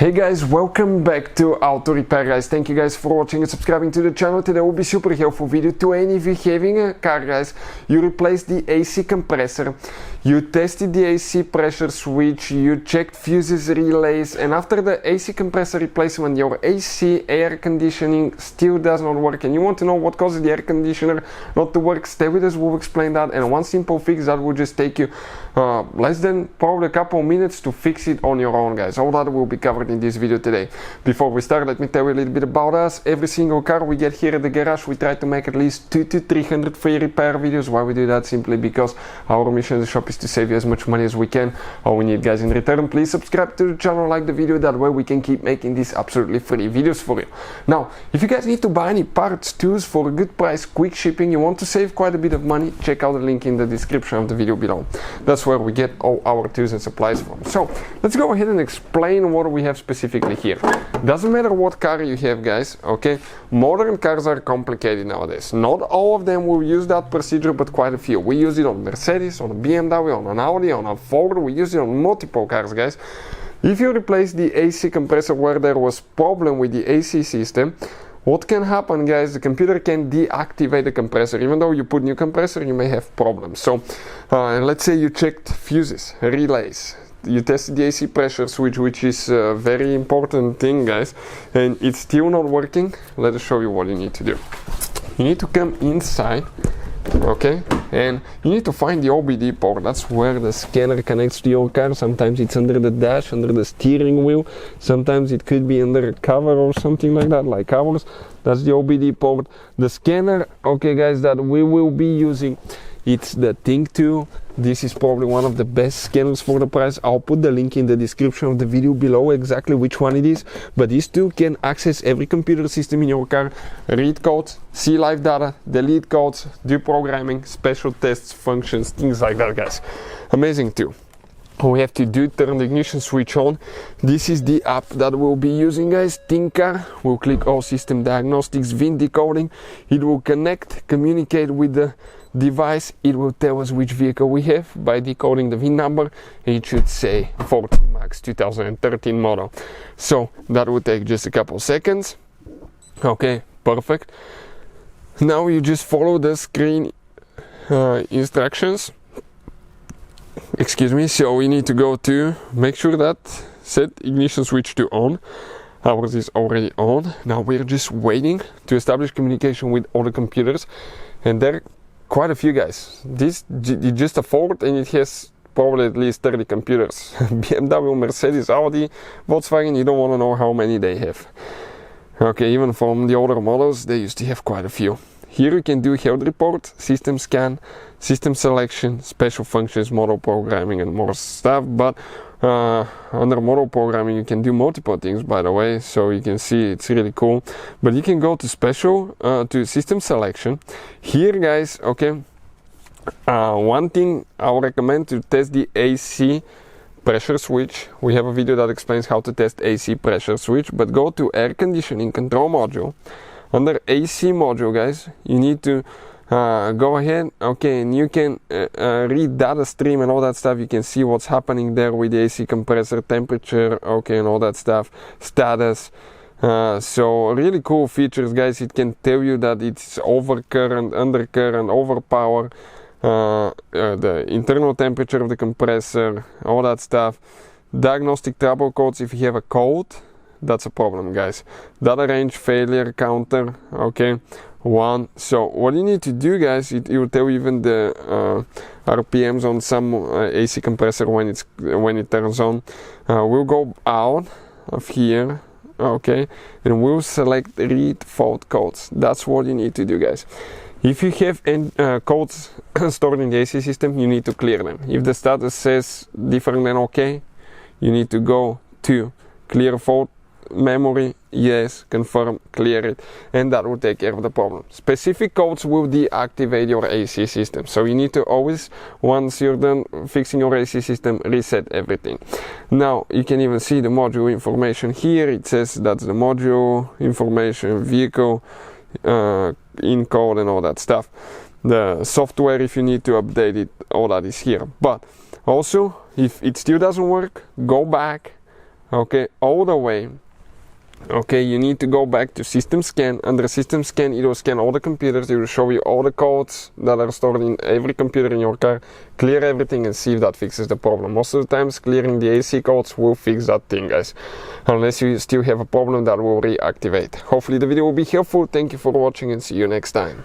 Hey guys, welcome back to Auto Repair guys. Thank you guys for watching and subscribing to the channel. Today will be super helpful video to any of you having a car guys. You replace the AC compressor, you tested the AC pressure switch, you checked fuses, relays, and after the AC compressor replacement your AC air conditioning still does not work and you want to know what causes the air conditioner not to work. Stay with us, we'll explain that, and one simple fix that will just take you less than probably a couple of minutes to fix it on your own guys. All that will be covered in this video today. Before we start, let me tell you a little bit about us. Every single car we get here at the garage, we try to make at least 200 to 300 free repair videos. Why we do that? Simply because our mission in the shop is to save you as much money as we can. All we need guys in return, please subscribe to the channel, like the video, that way we can keep making these absolutely free videos for you. Now, if you guys need to buy any parts, tools for a good price, quick shipping, you want to save quite a bit of money, check out the link in the description of the video below. That's where we get all our tools and supplies from. So let's go ahead and explain what we have specifically here. Doesn't matter what car you have guys, okay? Modern cars are complicated nowadays. Not all of them will use that procedure, but quite a few. We use it on Mercedes, on a BMW, on an Audi, on a Ford. We use it on multiple cars guys. If you replace the AC compressor where there was problem with the AC system, what can happen guys, the computer can deactivate the compressor. Even though you put new compressor, you may have problems. So let's say you checked fuses, relays, you tested the AC pressure switch, which is a very important thing guys, and it's still not working. Let us show you what you need to do. You need to come inside, okay, and you need to find the OBD port. That's where the scanner connects to your car. Sometimes it's under the dash, under the steering wheel, sometimes it could be under a cover or something like that, like ours. That's the OBD port. The scanner, okay guys, that we will be using, it's the Think 2. This is probably one of the best scanners for the price. I'll put the link in the description of the video below exactly which one it is, but these two can access every computer system in your car, read codes, see live data, delete codes, do programming, special tests, functions, things like that guys. Amazing too. All we have to do, turn the ignition switch on. This is the app that we'll be using guys, Think Car. We'll click all system diagnostics, VIN decoding. It will connect, communicate with the device. It will tell us which vehicle we have by decoding the VIN number. It should say 40 Max 2013 model. So that will take just a couple seconds. Okay, perfect. Now you just follow the screen instructions. Excuse me. So we need to go to make sure that set ignition switch to on. Ours is already on. Now we're just waiting to establish communication with all the computers, and there quite a few guys. This is just a Ford and it has probably at least 30 computers. BMW, Mercedes, Audi, Volkswagen, you don't want to know how many they have. Okay, even from the older models, they used to have quite a few. Here you can do health report, system scan, system selection, special functions, model programming and more stuff, but under model programming you can do multiple things by the way, so you can see it's really cool. But you can go to special, to system selection. Here guys, okay, one thing I would recommend to test the AC pressure switch. We have a video that explains how to test AC pressure switch, but go to air conditioning control module. Under AC module guys, you need to go ahead, okay, and you can read data stream and all that stuff. You can see what's happening there with the AC compressor, temperature, okay, and all that stuff, status. So really cool features guys. It can tell you that it's overcurrent, undercurrent, overpower, the internal temperature of the compressor, all that stuff. Diagnostic trouble codes. If you have a code, that's a problem guys. Data range failure counter, okay, 1. So what you need to do guys, it will tell you even the RPMs on some AC compressor when it turns on. We'll go out of here, okay, and we'll select read fault codes. That's what you need to do guys. If you have codes stored in the AC system, you need to clear them. If the status says different than okay, you need to go to clear fault memory, yes, confirm, clear it, and that will take care of the problem. Specific codes will deactivate your AC system, so you need to always, once you're done fixing your AC system, reset everything. Now you can even see the module information here. It says that's the module information, vehicle, in code and all that stuff. The software, if you need to update it, all that is here. But also, if it still doesn't work, go back, okay, all the way. Okay, you need to go back to system scan. Under system scan, it will scan all the computers. It will show you all the codes that are stored in every computer in your car. Clear everything and see if that fixes the problem. Most of the times, clearing the AC codes will fix that thing, guys. Unless you still have a problem, that will reactivate. Hopefully the video will be helpful. Thank you for watching and see you next time.